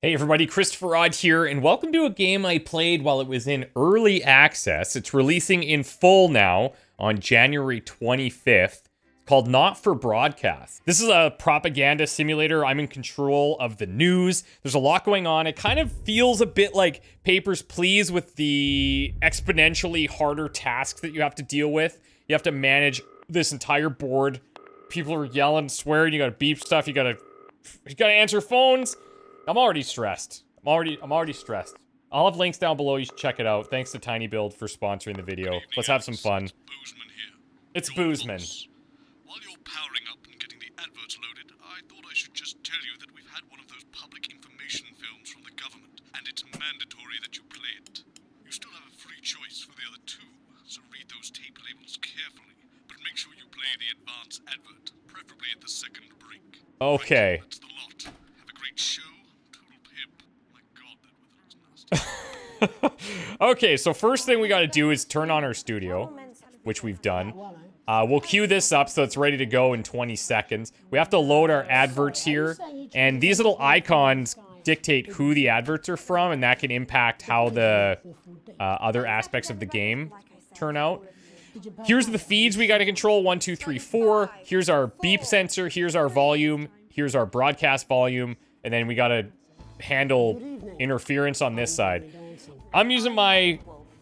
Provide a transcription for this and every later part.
Hey everybody, christopherodd here, and welcome to a game I played while it was in early access. It's releasing in full now on January 25th. It's called Not for Broadcast. This is a propaganda simulator. I'm in control of the news. There's a lot going on. It kind of feels a bit like Papers, Please with the exponentially harder tasks that you have to deal with. You have to manage this entire board. People are yelling, swearing, you gotta beep stuff, you gotta answer phones. I'm already stressed. I'm already stressed. I'll have links down below. You should check it out. Thanks to TinyBuild for sponsoring the video. Let's have some fun. It's Boozman. While you're powering up and getting the adverts loaded, I thought I should just tell you that we've had one of those public information films from the government, and it's mandatory that you play it. You still have a free choice for the other two, so read those tape labels carefully, but make sure you play the advance advert, preferably at the second break. Okay. Right, that's the lot. Have a great show. Okay, so first thing we gotta do is turn on our studio, which we've done. We'll queue this up so it's ready to go in 20 seconds. We have to load our adverts here, and these little icons dictate who the adverts are from, and that can impact how the other aspects of the game turn out. Here's the feeds we gotta control, 1, 2, 3, 4. Here's our beep sensor, here's our volume, here's our broadcast volume, and then we gotta handle interference on this side. I'm using my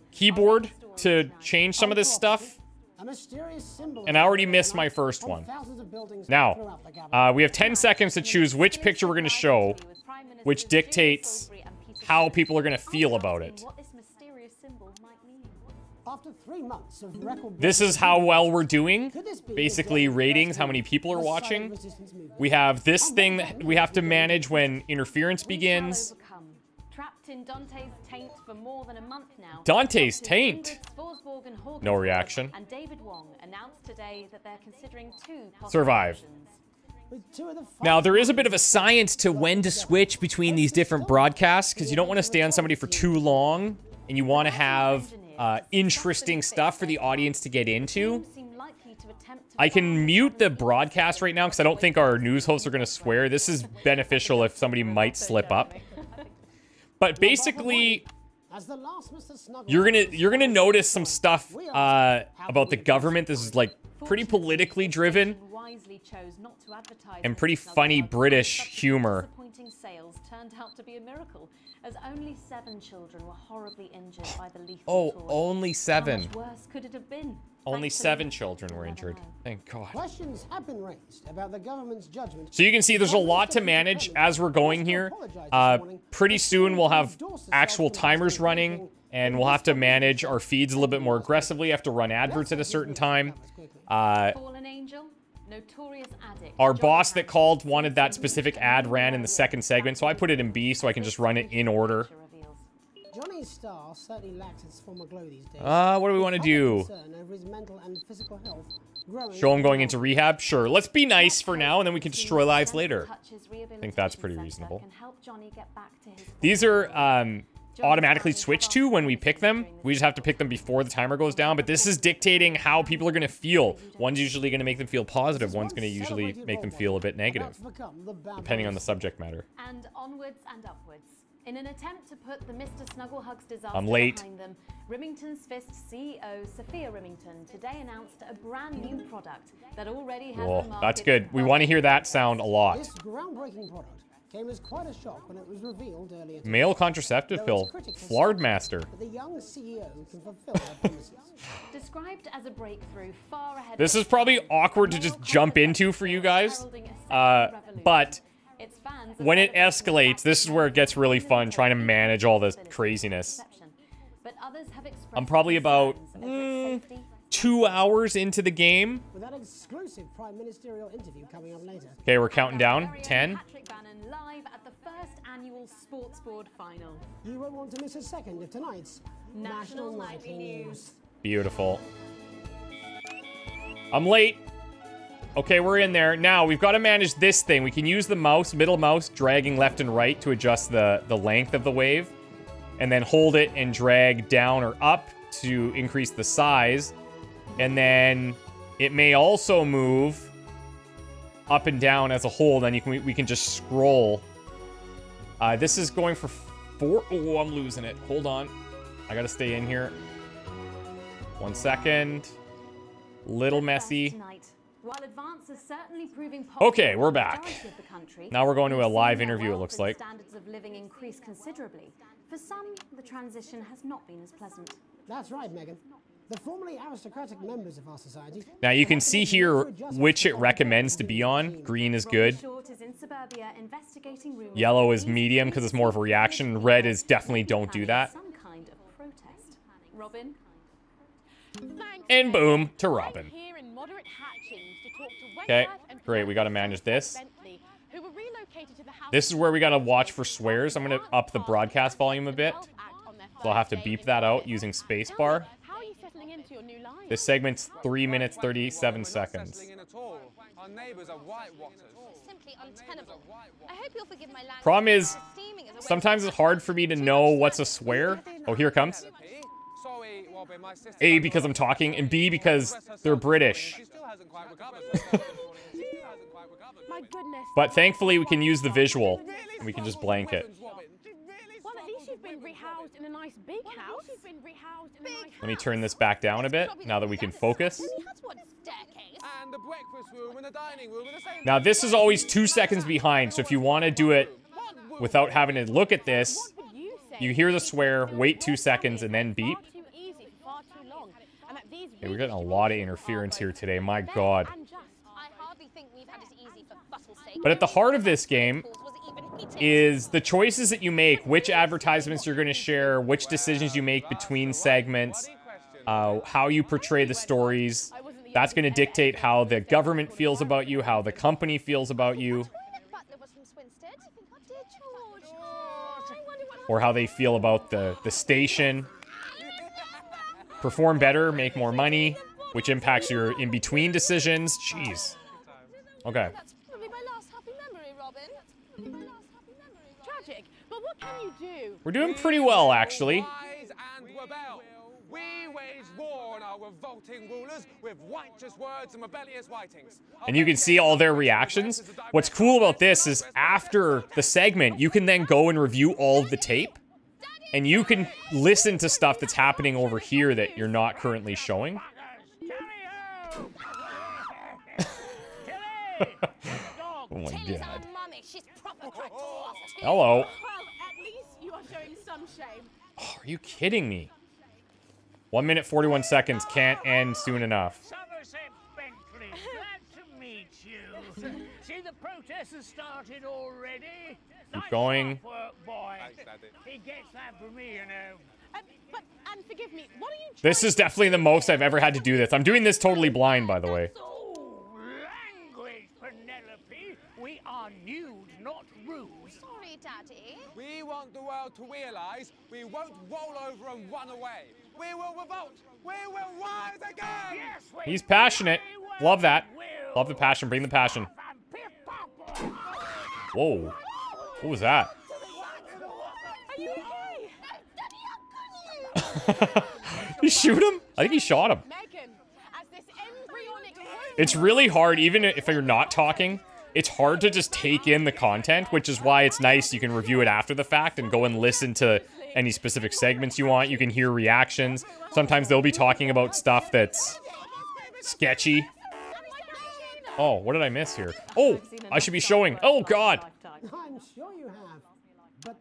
keyboard to change some of this stuff, and I already missed my first one. Now, we have 10 seconds to choose which picture we're going to show, which dictates how people are going to feel about it. This is how well we're doing. Basically, ratings, how many people are watching. We have this thing that we have to manage when interference begins. Trapped in Dante's taint for more than a month now. Dante's taint? No reaction. And David Wong announced today that they're considering survive. Now, there is a bit of a science to when to switch between these different broadcasts, because you don't want to stay on somebody for too long, and you want to have interesting stuff for the audience to get into. I can mute the broadcast right now because I don't think our news hosts are going to swear. This is beneficial if somebody might slip up. But basically, you're gonna notice some stuff about the government. This is like pretty politically driven and pretty funny British humor. Sales turned out to be a miracle, as only 7 children were horribly injured by the lethal toy. Only 7. How much worse could it have been? Only 7 children were injured. Thank God. Questions have been raised about the government's judgment. So you can see there's a lot to manage as we're going here. Pretty soon we'll have actual timers running, and we'll have to manage our feeds a little bit more aggressively. Have to run adverts at a certain time. Fallen Angel, notorious addict. Our boss that called wanted that specific ad ran in the second segment, so I put it in B so I can just run it in order. Johnny's star certainly lacks its former glow these days. What do we want to do? Show him going into rehab? Sure. Let's be nice for now, and then we can destroy lives later. I think that's pretty reasonable. These are automatically switched to when we pick them. We just have to pick them before the timer goes down, but this is dictating how people are going to feel. One's usually going to make them feel positive. One's going to usually make them feel a bit negative, depending on the subject matter. And onwards and upwards. In an attempt to put the Mr. Snugglehugs disaster I'm late. behind them, Remington's Fist CEO Sophia Remington today announced a brand new product that already has the market. That's good. We want to hear that sound a lot. This groundbreaking product came as quite a shock when it was revealed earlier today. Male contraceptive pill. Flard-master. The young CEO can fulfill their promises. Described as a breakthrough far ahead. This is probably awkward to just jump into for you guys, but when it escalates, this is where it gets really fun, trying to manage all this craziness. I'm probably about 2 hours into the game. With that exclusive prime ministerial interview coming up later. Okay, we're counting down. 10. Live at the first annual Sports Board final. You won't want to miss a second of tonight's National Nightly News. Beautiful. I'm late. Okay, we're in there. Now, we've got to manage this thing. We can use the mouse, middle mouse, dragging left and right to adjust the length of the wave. And then hold it and drag down or up to increase the size. And then it may also move up and down as a whole. Then we can just scroll This is going for 4. Oh, I'm losing it. Hold on. I gotta stay in here. 1 second. Little messy. Okay, we're back. Now we're going to a live interview, it looks like. Standards of living increase considerably. For some, the transition has not been as pleasant. That's right, Megan. The formerly aristocratic members of our society. Now you can see here which it recommends to be on. Green is good. Yellow is medium because it's more of a reaction. Red is definitely don't do that. And boom, to Robin. Okay, great. We got to manage this. This is where we got to watch for swears. I'm going to up the broadcast volume a bit. So I'll have to beep that out using spacebar. This segment's 3 minutes, 37 seconds. Problem is, sometimes it's hard for me to know what's a swear. Oh, here it comes. A, because I'm talking, and B, because they're British. But thankfully, we can use the visual. And we can just blank it. Let me turn this back down a bit, now that we can focus. Now, this is always 2 seconds behind, so if you want to do it without having to look at this, you hear the swear, wait 2 seconds, and then beep. Okay, we're getting a lot of interference here today, my god. But at the heart of this game is the choices that you make, which advertisements you're going to share, which decisions you make between segments, how you portray the stories. That's going to dictate how the government feels about you, how the company feels about you, or how they feel about the station. Perform better, make more money, which impacts your in-between decisions. Jeez. Okay. We're doing pretty well, actually. And you can see all their reactions. What's cool about this is after the segment, you can then go and review all of the tape. And you can listen to stuff that's happening over here that you're not currently showing. Oh my god. Hello. Oh, are you kidding me? 1 minute, 41 seconds. Can't end soon enough. See, the protest has started already. Keep going. He gets that from me, you know. And forgive me, what are you This is definitely the most I've ever had to do this. I'm doing this totally blind, by the way. Language, Penelope. We are nude, not rude. Sorry, Daddy. We want the world to realise we won't roll over and run away. We will revolt. We will rise again. Yes, He's passionate. Love that. Love the passion. Bring the passion. Whoa. What was that? Are you okay? You shoot him? I think he shot him. Megan, as this embryonic... It's really hard, even if you're not talking, it's hard to just take in the content, which is why it's nice you can review it after the fact and go and listen to any specific segments you want. You can hear reactions. Sometimes they'll be talking about stuff that's sketchy. Oh, what did I miss here? Oh, I should be showing. Oh, God. I'm sure you have. But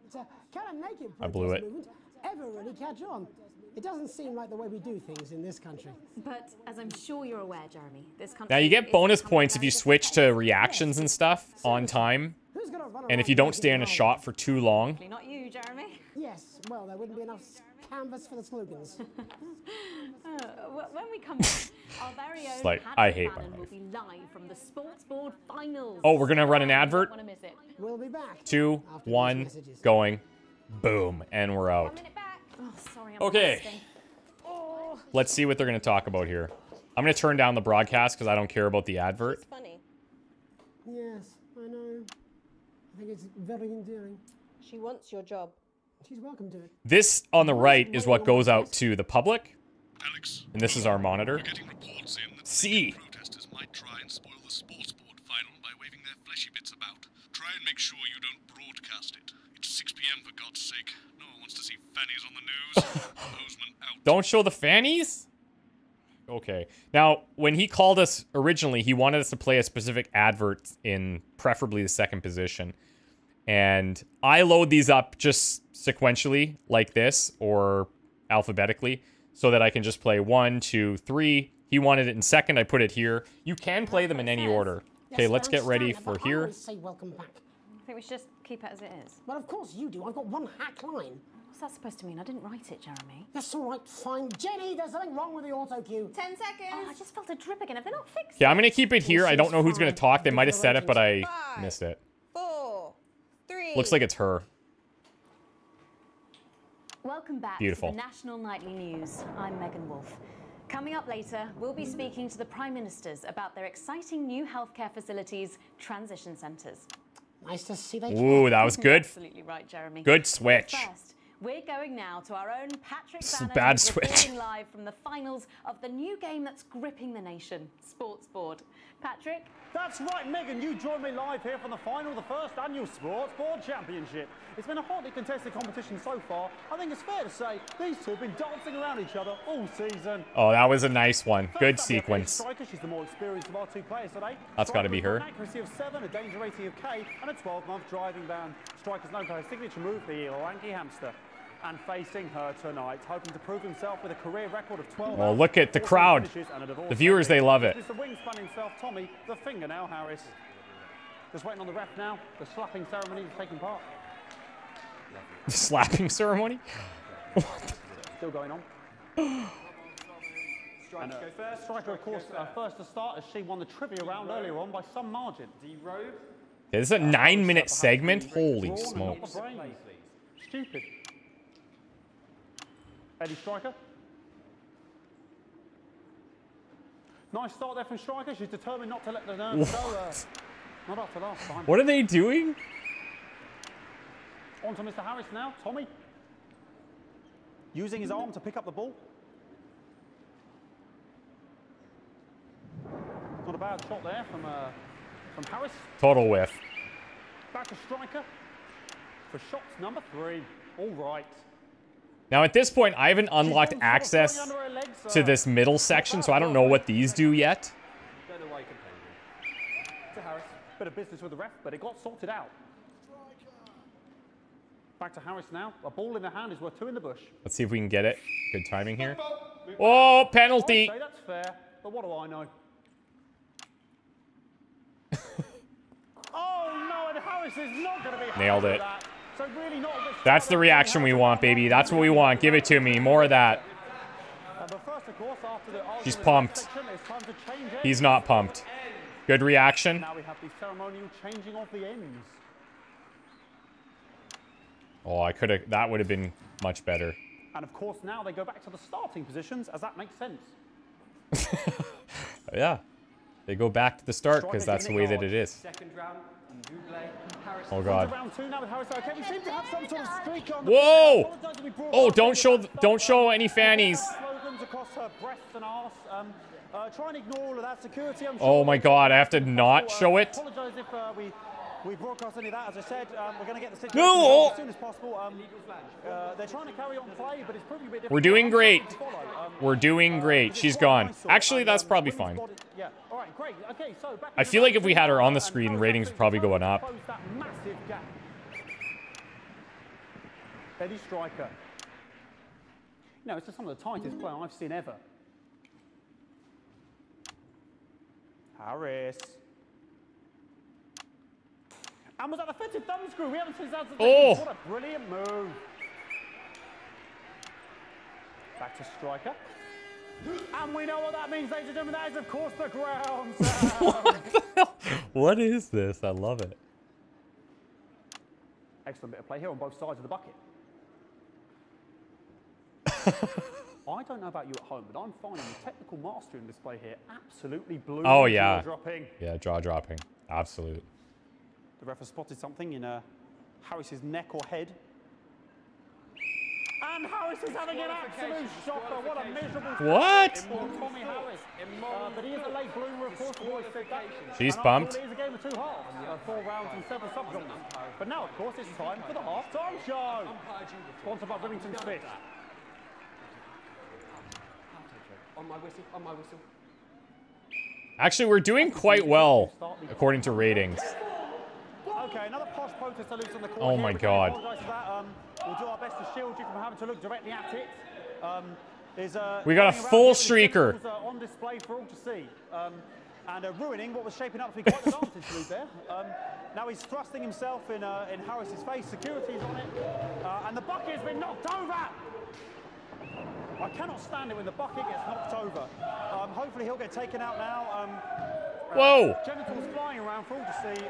can a naked I blew it. movement ever really catch on? It doesn't seem like the way we do things in this country. But as I'm sure you're aware, Jeremy, this country... Now, you get bonus points if you switch to reactions and stuff on time. And if you don't stay in a shot for too long. Not you, Jeremy. Yes, well, there wouldn't be enough canvas for the slogans. When we come back, our very own Like, Hannah I hate my Bannon will life. be live from the Sports Board Finals. Oh, we're gonna run an advert? Wanna miss it? We'll be back. 2, 1, going. Boom, and we're out. Oh, sorry, I'm Okay. resting. Let's see what they're gonna talk about here. I'm gonna turn down the broadcast because I don't care about the advert. It's funny. Yes, I know. I think it's very endearing. She wants your job. She's welcome to it. This on the right is what goes out to the public, Alex, and this is our monitor. we're getting reports in that C. protesters might try and spoil the sports board final by waving their fleshy bits about. Try and make sure you don't broadcast it. It's FEM, for God's sake. No one wants to see fannies on the news. Bozeman out. Don't show the fannies? Okay. Now, when he called us originally, he wanted us to play a specific advert in preferably the second position. And I load these up just sequentially like this or alphabetically so that I can just play 1, 2, 3. He wanted it in second. I put it here. You can play them in any order. Okay, let's get ready for here. Say welcome back. I think we should just keep it as it is. Well, of course you do. I've got one hack line. What's that supposed to mean? I didn't write it, Jeremy. That's all right, fine. Jenny, there's something wrong with the auto cue. 10 seconds. Oh, I just felt a drip again. Have they not fixed Yeah, it? I'm going to keep it here. I don't know who's going to talk. They might have said it, but I missed it. 4, 3. Looks like it's her. Welcome back Beautiful. to the National Nightly News. I'm Megan Wolf. Coming up later, we'll be speaking to the Prime Ministers about their exciting new healthcare facilities, transition centres. Nice to see they Ooh, that was good. Absolutely right, Jeremy. Good switch. First, we're going now to our own Patrick This is a Bannon, bad who's switch. reporting live from the finals of the new game that's gripping the nation, Sports Board. Patrick? That's right, Megan. You joined me live here from the final of the first annual Sports Board Championship. It's been a hotly contested competition so far. I think it's fair to say these two have been dancing around each other all season. Oh, that was a nice one. Good First up, we have sequence. Striker. She's the more experienced of our two players today. That's gotta be Striker with her. An accuracy of 7, a danger rating of K, and a 12-month driving ban. Striker's known for her signature move, the lanky hamster. And facing her tonight, hoping to prove himself with a career record of 12. Oh, look at the 14 crowd. finishes and a divorce The viewers, record. they love it. It's the wingspan himself, Tommy, the fingernail Harris. Just waiting on the ref now. The slapping ceremony is taking part. The slapping ceremony? Still going on. Striker, go first. Striker, of course, first to start as she won the trivia round earlier on by some margin. Okay, this is a 9-minute segment? Holy smokes. Stupid. Eddie Striker. Nice start there from Striker. She's determined not to let the nerves go. Not after last time. What are they doing? On to Mr. Harris now. Tommy. Using his arm to pick up the ball. Not a bad shot there from Harris. Total whiff. Back to Striker for shots number 3. All right. Now, at this point, I haven't unlocked access to this middle section, so I don't know what these do yet. Don't know why you complain. To Harris. Bit of business with the ref, but it got sorted out. Back to Harris now. A ball in the hand is worth 2 in the bush. Let's see if we can get it. Good timing here. Oh, penalty. I'd say that's fair, but what do I know? Oh no, and Harris is not going to be happy Nailed with it. that. So really not a good That's the reaction we want, baby. That's what we want. Give it to me. More of that. but first, of course, after the She's argument pumped. section, it's time to change ends. He's not pumped. Good reaction. Now we have the ceremonial changing of the ends. Oh, I could have. That would have been much better. And of course, now they go back to the starting positions, as that makes sense. Yeah. They go back to the start because that's the way that it is. Second round, Harris. Oh, God. Round 2 now with Harris. Okay, we seem to have some sort of streak on. Whoa! Oh, don't show any fannies. Slogans across her breasts and arse. Try and ignore all of that security. I'm Oh sure my God, I have to not show it. Apologise if we broadcast any of that. As I said, we're going to get the situation No! as soon as possible. They're trying to carry on play, but it's proving a bit difficult. We're doing great. to follow. We're doing great. She's gone. Actually, that's probably fine. Yeah. All right, great. Okay, so back I feel like if we had her on the screen, ratings would probably go up. Close that massive gap. Eddie Striker. No, it's just some of the tightest play I've seen ever. Harris. And was that the fitted thumb screw? We haven't seen that. Oh. What a brilliant move. Back to Striker. And we know what that means, ladies and gentlemen. That is, of course, the ground sound. What is this? I love it. Excellent bit of play here on both sides of the bucket. I don't know about you at home, but I'm finding the technical mastering display here absolutely blue. Oh, yeah. Dropping. Yeah, jaw dropping. Absolute. The ref has spotted something in Harris's neck or head. And Harris is having an absolute shocker. What a miserable What? Tommy Harris. But he is a late bloomer, of course. The boys said that. She's pumped. It is a game of 2 halves, 4 rounds and 7 subgenres. But now, of course, it's time for the half-time show. Sponsored by Remington Smith. On my whistle, on my whistle. Actually, we're doing quite well, according to ratings. Okay, another posh protester loose on the court. Oh my God. We'll do our best to shield you from having to look directly at it. We got a full streaker. On display for all to see. And ruining what was shaping up to be quite a advantage move there. Now he's thrusting himself in Harris's face. Security's on it. And the bucket has been knocked over. I cannot stand it when the bucket gets knocked over. Hopefully he'll get taken out now. Whoa! Genitals flying around for all to see.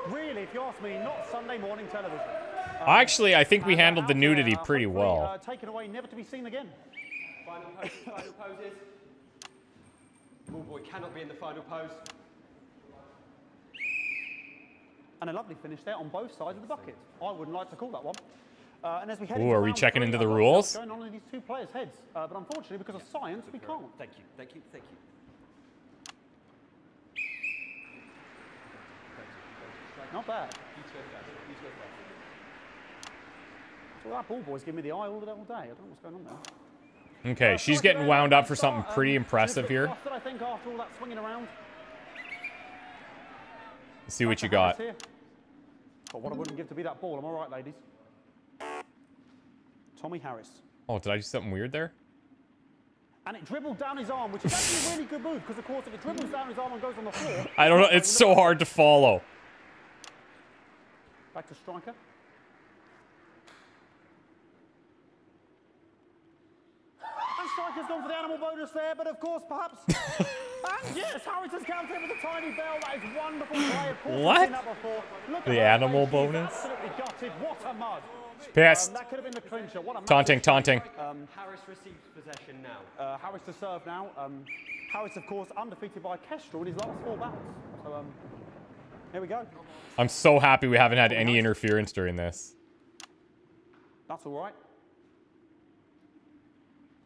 Really, if you ask me, not Sunday morning television. Actually, I think we handled the nudity pretty well. Taken away, never to be seen again. Final poses. Ball boy cannot be in the final pose. And a lovely finish there on both sides of the bucket. I wouldn't like to call that one. And as we head Ooh, are we checking into the rules? Going on in these 2 players' heads, but unfortunately, because of science, we can't. Thank you, thank you, thank you. Not bad. So that ball boy's giving me the eye all day. I don't know what's going on there. Okay, she's getting wound up for something pretty impressive here. I think after all that swinging around. Let's see what you got. But what I wouldn't give to be that ball. I'm all right, ladies. Tommy Harris. Oh, did I do something weird there? And it dribbled down his arm, which is actually a really good move, because of course if it dribbles down his arm and goes on the floor... I don't know, it's so hard to follow. Back to striker. And striker's gone for the animal bonus there, but of course perhaps... and yes, Harris has counted with a tiny bell. That is wonderful play. Of course, what? That before. Look the at animal bonus? Absolutely gutted. What a mud. Pissed. That could have been the clincher. What a taunting. Harris receives possession now. Harris to serve now. Harris, of course, undefeated by Kestrel in his last 4 bouts. So, here we go. I'm so happy we haven't had any interference during this. That's all right.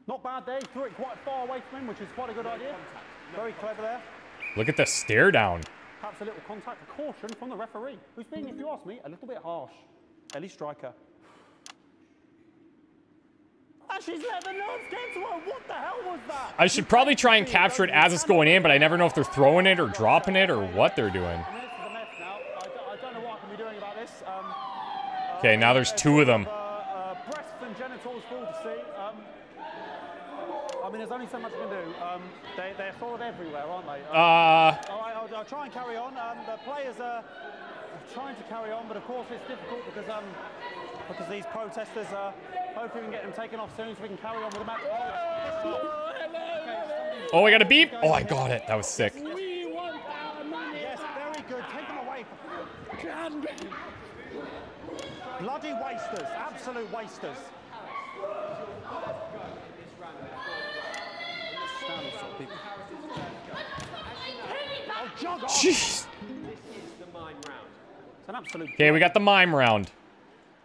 Not bad there. He threw it quite far away from him, which is quite a good idea. Very clever there. Look at the stare down. Perhaps a little contact, a caution from the referee, who's being, if you ask me, a little bit harsh. Ellie Striker. And she's let the nerves get to her. What the hell was that? I should probably try and capture it as it's going in, but I never know if they're throwing it or dropping it or what they're doing. This is a mess now. I don't know what I can be doing about this. Okay, now there's 2 of them. Breasts and genitals for all to see. I mean, there's only so much I can do. They're sort of everywhere, aren't they? All right, I'll try and carry on. The players are trying to carry on, but of course it's difficult because these protesters, hopefully we can get them taken off soon so we can carry on with the match. Oh, I got a beep. Oh, I got it. That was sick. We want our money. Yes, very good. Take them away. Bloody wasters. Absolute wasters. Jeez. It's an absolute. Okay, we got the mime round.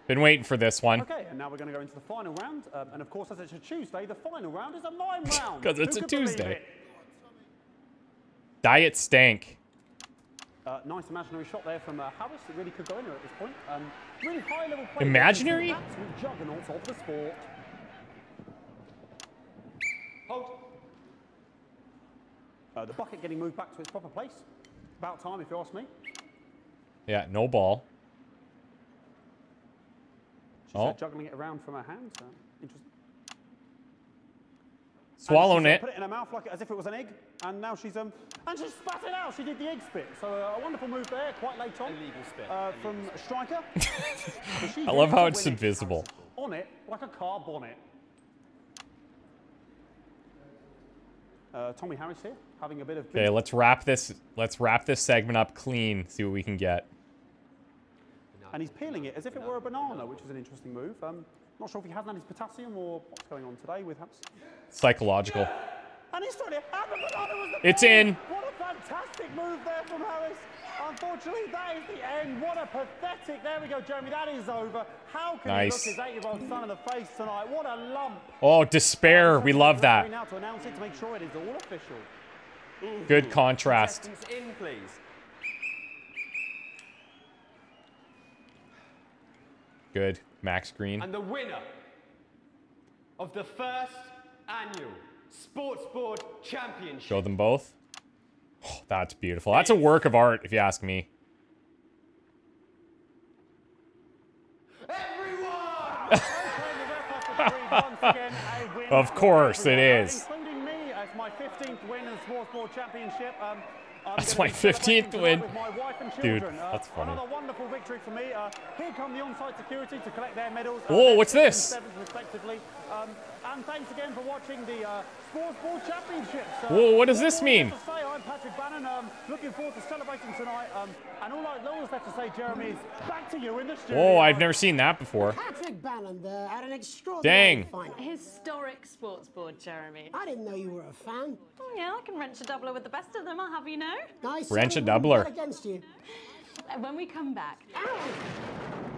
Been waiting for this one. Okay, and now we're going to go into the final round. And of course, as it's a Tuesday, the final round is a mime round. Because it's a Tuesday. Diet stank. Nice imaginary shot there from Harris. It really could go anywhere at this point. Really high level play. Imaginary? Absolute juggernauts of the sport. Hold. The bucket getting moved back to its proper place. About time, if you ask me. Yeah, no ball. She's juggling it around from her hands. Interesting. Swallowing it. Put it in her mouth like as if it was an egg, and now she's and she spat it out. She did the egg spit. So a wonderful move there, quite late on. Illegal spit. From Striker. I love how it's invisible. On it like a car bonnet. Tommy Harris here, having a bit of. Okay, let's wrap this segment up clean. See what we can get. And he's peeling it as if it were a banana, which is an interesting move. Not sure if he hasn't had his potassium or what's going on today with perhaps. Psychological. And he's trying to. And the banana was the it's in. What a fantastic move there from Harris. Unfortunately, that is the end. What a pathetic... There we go, Jeremy. That is over. How can he look his 8-year-old son in the face tonight? What a lump. Oh, despair. We love that. Now to announce it to make sure it is all official. Good contrast. Contestants in, please. Good. Max Green. And the winner of the first annual Sports Board Championship. Show them both. Oh, that's beautiful. That's a work of art, if you ask me. Everyone! Of course it is. Including me as my 15th win in the Sports Board Championship. That's my 15th win. With my wife and Dude, children. that's funny. Another wonderful victory for me. Here come the on-site security to collect their medals. Whoa, what's this? And 7th respectively. And thanks again for watching the Sports Board Championships. Whoa, what does this mean? I'm Patrick Bannon. Looking forward to celebrating tonight. And all that's left to say, Jeremy, is back to you in the studio. Whoa, I've never seen that before. Patrick Bannon there had an extraordinary final. Historic sports board, Jeremy. I didn't know you were a fan. Oh yeah, I can wrench a doubler with the best of them, I'll have you know. Nice. Wrench a doubler. Against you. When we come back,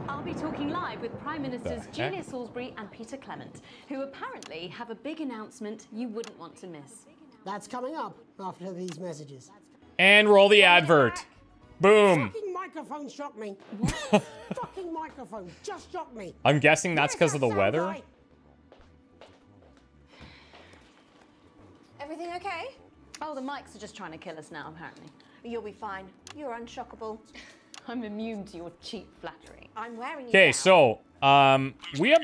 I'll be talking live with Prime Ministers Julia Salisbury and Peter Clement, who apparently have a big announcement you wouldn't want to miss. That's coming up after these messages. And roll the advert. Boom. Fucking microphone shocked me. Fucking microphone just shocked me. I'm guessing that's because of the weather. Right? Everything okay? Oh, the mics are just trying to kill us now, apparently. You'll be fine. You're unshockable. I'm immune to your cheap flattery. I'm wearing you Okay, down. so, we have...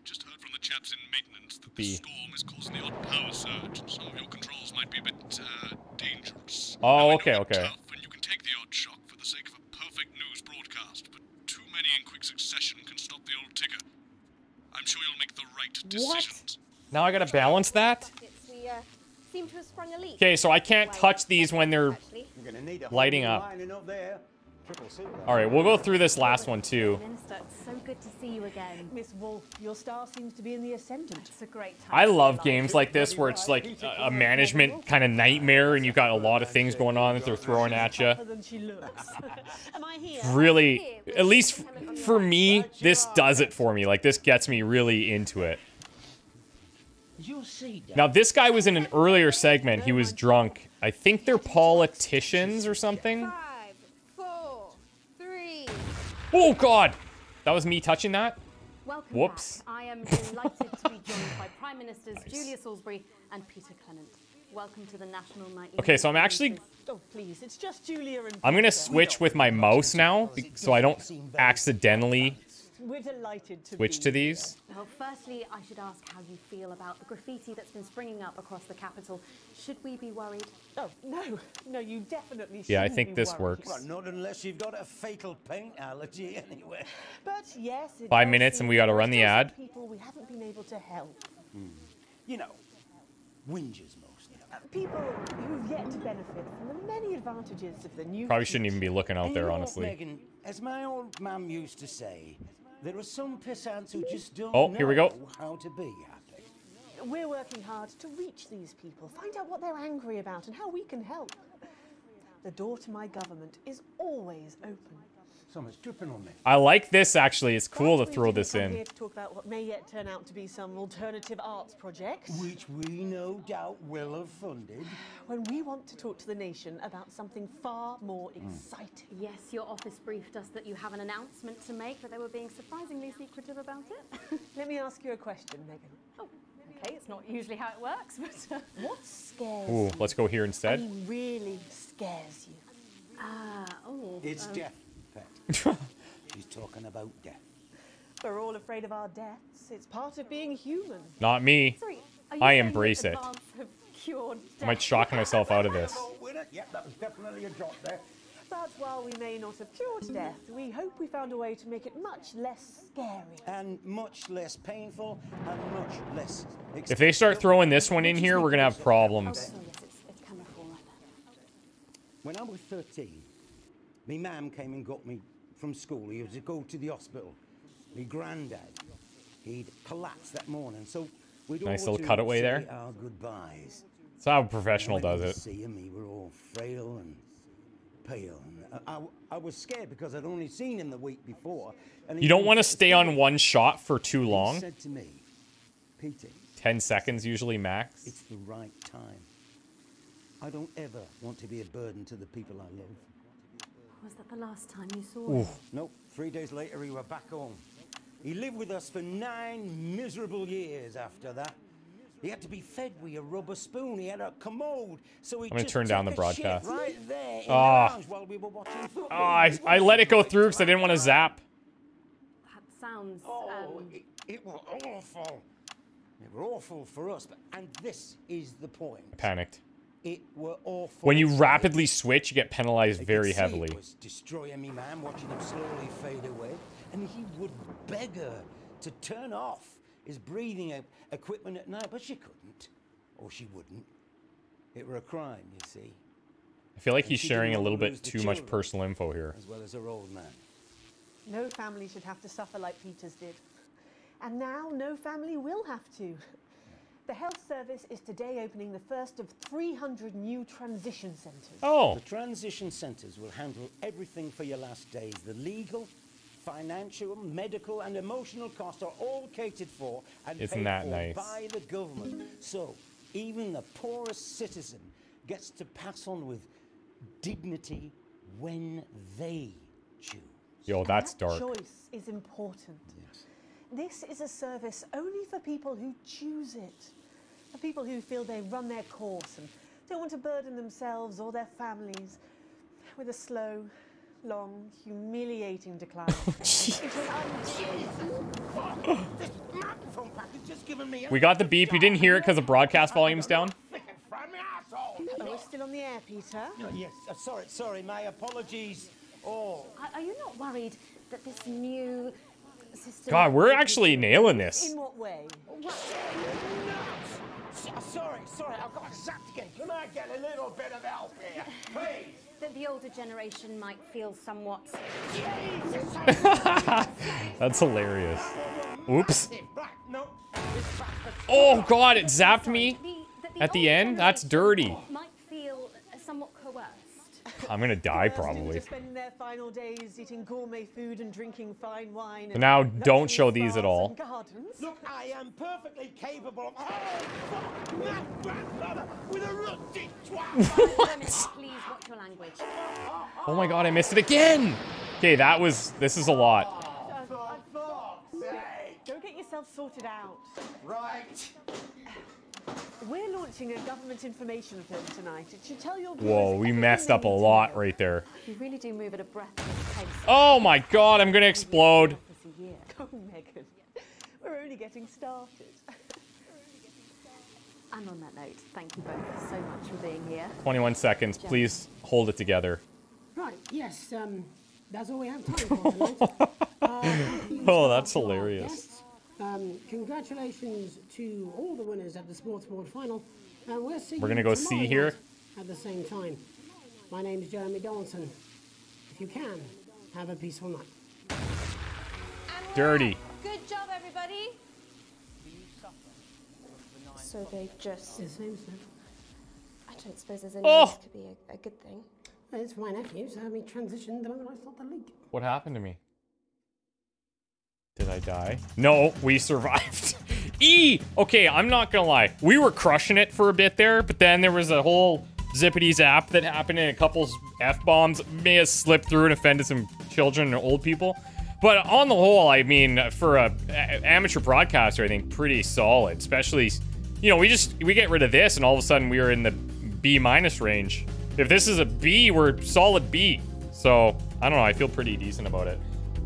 Just heard from the chaps in maintenance that the storm is causing the odd power surge, and some of your controls might be a bit dangerous. Oh, Now, I okay, know you're okay. tough and you can take the odd shock for the sake of a perfect news broadcast, but too many in quick succession can stop the old ticker. I'm sure you'll make the right decisions. Now I gotta balance that? We seem to have sprung a leak. Okay, so I can't touch these when they're lighting up. Alright, we'll go through this last one, too. Minister, it's so good to see you again. Miss Wolf, your star seems to be in the ascendant. It's a great time. I love games like this where it's like a management kind of nightmare and you've got a lot of things going on that they're throwing at you. Than she looks. Am I here? Really, at least for me, this does it for me. Like, this gets me really into it. Now, this guy was in an earlier segment. He was drunk. I think they're politicians or something. 5, 4, 3. Oh, God! That was me touching that? Welcome Whoops. back. I am delighted to be joined by Prime Ministers Julia Salisbury and Peter Clement. Welcome to the National Nightly. Okay, so I'm actually... Oh, please, it's just Julia and I'm gonna switch with my mouse now, so I don't accidentally We're delighted to switch to these. Well, firstly, I should ask how you feel about the graffiti that's been springing up across the capital. Should we be worried? Oh, no, you definitely shouldn't. Yeah, I think be this worried. works. Well, not unless you've got a fatal paint allergy anyway. But yes, it 5 does minutes seem and we gotta there are run the still some ad. People we haven't been able to help. You know, whingers mostly. People who've yet to benefit from the many advantages of the new. Probably shouldn't even be looking out And there, you know, honestly. Megan, as my old mum used to say, there are some pissants who just don't Oh, here we go. know how to be happy. We're working hard to reach these people, find out what they're angry about and how we can help. The door to my government is always open. Someone's dripping on me. I like this, actually. It's cool to Last throw week, this we come in. here to talk about what may yet turn out to be some alternative arts projects. Which we no doubt will have funded. When we want to talk to the nation about something far more exciting. Yes, your office briefed us that you have an announcement to make, but they were being surprisingly secretive about it. Let me ask you a question, Megan. Oh, okay, it's not usually how it works, but... What scares Ooh, you? let's go here I instead. mean, really scares you? It's death, Pet. She's talking about death. We're all afraid of our deaths. It's part of being human. Not me. Sorry, are you I saying embrace that it. advance have cured I might death? shock myself out of this. Oh, winner? Yep, that was definitely a drop there. But while we may not have cured death, we hope we found a way to make it much less scary. And much less painful and much less If they start throwing this one in here, we're gonna have problems. So yes, it's camera 4 like that. When I was 13, my mum came and got me from school. He was to go to the hospital. My granddad, he'd collapsed that morning, so we'd Nice all little to cutaway say there. our goodbyes. That's how a professional does it. See him, we were all frail and pale. And I was scared because I'd only seen him the week before. And You don't want to stay on one shot for too long. He said to me, Peter, 10 seconds usually max. it's the right time. I don't ever want to be a burden to the people I love. Was that the last time you saw him? Nope. 3 days later, he were back home. He lived with us for 9 miserable years after that. He had to be fed with a rubber spoon. He had a commode, so he I'm gonna just turn down took the a shit broadcast. right there in the lounge while we were watching football. I let it go through because I didn't want to zap. That sounds. It was awful. It were awful for us, and this is the point. I panicked. It were awful. When you rapidly switch, you get penalized I very could see heavily. It was destroying me, man, watching him slowly fade away, and he would beg her to turn off his breathing equipment at night, but she couldn't, or she wouldn't. It were a crime, you see. I feel like And he's she sharing a didn't little wanna bit lose the too much children, personal info here. as well as her old man. No family should have to suffer like Peter's did. And now no family will have to. The health service is today opening the first of 300 new transition centres. Oh. The transition centres will handle everything for your last days. The legal, financial, medical and emotional costs are all catered for and Isn't paid that for nice? by the government. So even the poorest citizen gets to pass on with dignity when they choose. Yo, that's that dark. Choice is important. This is a service only for people who choose it. For people who feel they run their course and don't want to burden themselves or their families with a slow, long, humiliating decline. We got the beep. You didn't hear it because the broadcast volume's down. Oh, we're still on the air, Peter. Yes, sorry, my apologies. Oh. Are you not worried that this new system... God, we're actually nailing this. In what way? Sorry, I've got zapped again. Can I get a little bit of help here, please? That the older generation might feel somewhat... That's hilarious. Oops. Oh God, it zapped me at the end. That's dirty. Might feel somewhat coerced. I'm gonna die probably. Spending their final days eating gourmet food and drinking fine wine. So now don't show these at all. Look, I am perfectly capable of... Oh, fuck! My grandmother with a rusty twat! Please watch your language. Oh my God, I missed it again. Okay, this is a lot. Go get yourself sorted out. Right. We're launching a government information film tonight. It should tell your viewers Whoa, we messed up a lot right there. You really do move at a breathless pace. Oh my God, I'm gonna explode. Go, Megan. We're only getting started. And on that note, thank you both so much for being here. 21 seconds, please hold it together. Right, yes, that's all we have time for tonight. Oh, that's hilarious. Congratulations to all the winners at the Sports Board Final. We're gonna go see here. At the same time. My name is Jeremy Donaldson. If you can, have a peaceful night. Dirty. Good job, everybody. So they've just... It seems so. I don't suppose there's any Oh! this could be a good thing. It's my nephew, so we transitioned the moment I saw the leak. What happened to me? Did I die? No, we survived. Okay, I'm not gonna lie. We were crushing it for a bit there, but then there was a whole zippity zap that happened and a couple F-bombs may have slipped through and offended some children and old people. But on the whole, I mean, for a amateur broadcaster, I think pretty solid. Especially, you know, we get rid of this and all of a sudden we are in the B- range. If this is a B, we're solid B. So, I don't know, I feel pretty decent about it.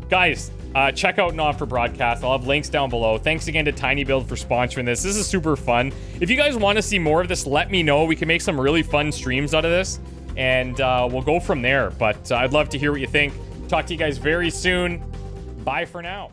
Guys, check out Not For Broadcast. I'll have links down below. Thanks again to TinyBuild for sponsoring this. This is super fun. If you guys want to see more of this, let me know. We can make some really fun streams out of this. And we'll go from there. But I'd love to hear what you think. Talk to you guys very soon. Bye for now.